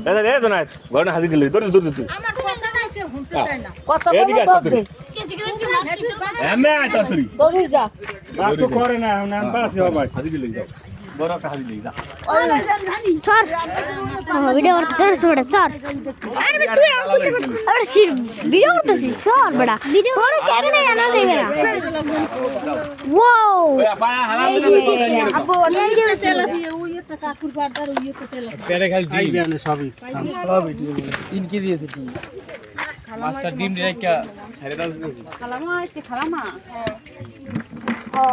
দাদা দে জনাত ঘরে হাজির দিলি তোর তুই আমার কথাটা কেউ শুনতে চায় না কত বড় বকবে এমে আয় তুই বলি যা তো করে না না বাসি হবে হাজির দিলি যাও বড় একটা হাজির দিলি যা চল ভিডিও করতে চল চল আরে তুই আরে সির ভিডিও করতেছিস চল বড়া তোর কেমনে জানা দেবে না ওয়াও আবু এই যে তেলাপিয়া ওই একটা কাকুর বাড়দার ওই একটা তেলাপিয়া পেড়ে খালি দিবি না সবই সব ভিডিও ইনকে দিয়েছে তুই মাস্টার ডিম ডাইকা ছাইরে দাও খালামা আছে খালামা ও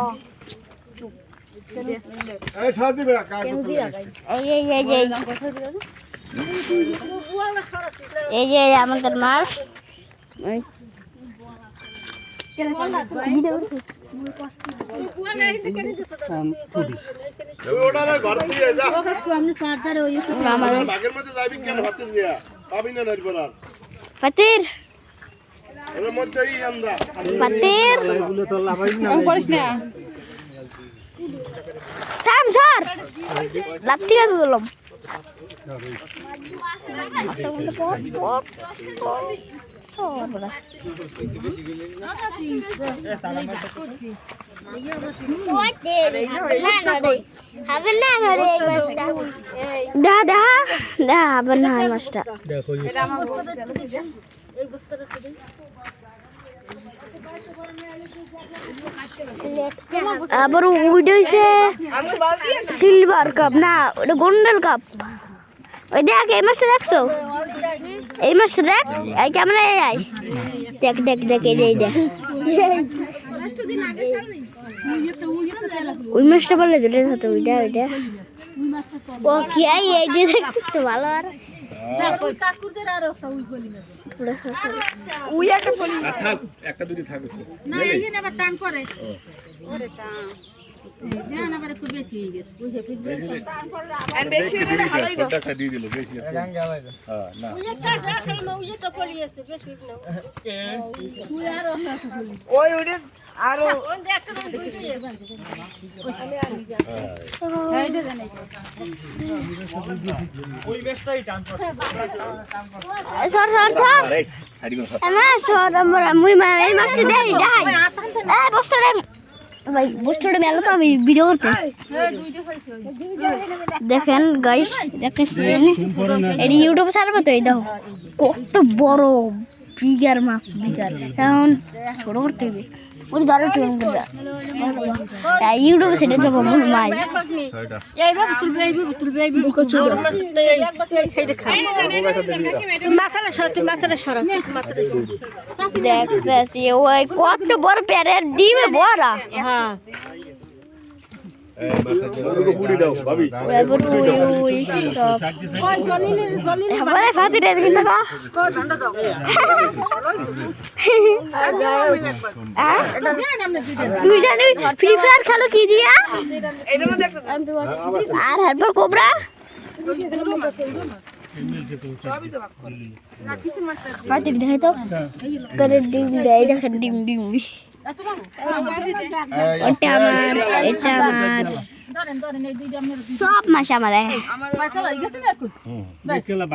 এই ছাড় দিবে কাজ এই আমাদের মার ওটা না ঘর দিয়ে যা আমি বাড়দার ওই বাগের মধ্যে যাবি কেন হাতে দিয়া পাবি না নড় পড়ার পাতির এর মধ্যেই আন্দা পাতির এগুলো তো লাভাই না করিস না সাম সর লাত্তি গাবি বললাম দেখো আবার ওইটা হইছে সিলভার কাপ না ওটা গোল্ডেন কাপ ওই দেখ এই মাছটা দেখছো এই মাছটা দেখ এই ক্যামেরায় আয় দেখ দেখ দেখ এই দেখ ওই মাছটা বললে যেটা হতো ওইটা ওইটা ও কি এই দেখতে ভালো আর কাকুরদের আর ওই বলি না ওই একটা বলি থাক একটা দুটি থাকবে না এই যে আবার টান করে ওরে টান দেন আবার একটু বেশি হয়ে গেছে এন্ড বেশি হলে ভালোই গো একটা দিয়ে দিল বেশি হ্যাঁ না ওই ওরে আরো ওই বেশটাই টান করছে সর সর সর আরে সাইড করে সব আমার সর আমরা মুই এই মাছটা দেই যাই এই বস্তাটা ভাই বস্তাটা মেলো তো আমি ভিডিও করতেছি দেখেন গাইস দেখেন এই ইউটিউবে ছাড়বো তো এই দেখো কত বড় বিগার মাছ বিগার এখন ছোট করতে হবে ওই ধরো ট্রেন করে ইউটিউবে সেটা দেবো মনে মাই এইভাবে তুলবে বুকো ছোট এই সাইডে খা মাথাটা সরতে মাথাটা সরা মাথাটা দেখতেছি ওই কত বড় পেরের ডিমে বড়া হ্যাঁ পুরি দাও ভাবি এবারে ফাতি রে কিন্তু কা ঠান্ডা দাও তুই জানি ফ্রি ফায়ার খেলো কি দিয়া এর মধ্যে একটা আর হেল্পার কোবরা সবই তো ভাগ করে না কিছু মাত্রা ফাতি দেখাই তো করে ডিম দেই দেখেন ডিম ডিম এটা আমার ধরেন ধরেন এই দুইটা আপনারা সব মাছ আমাদের আমার মাথা হয়ে গেছে না এখন দেখলা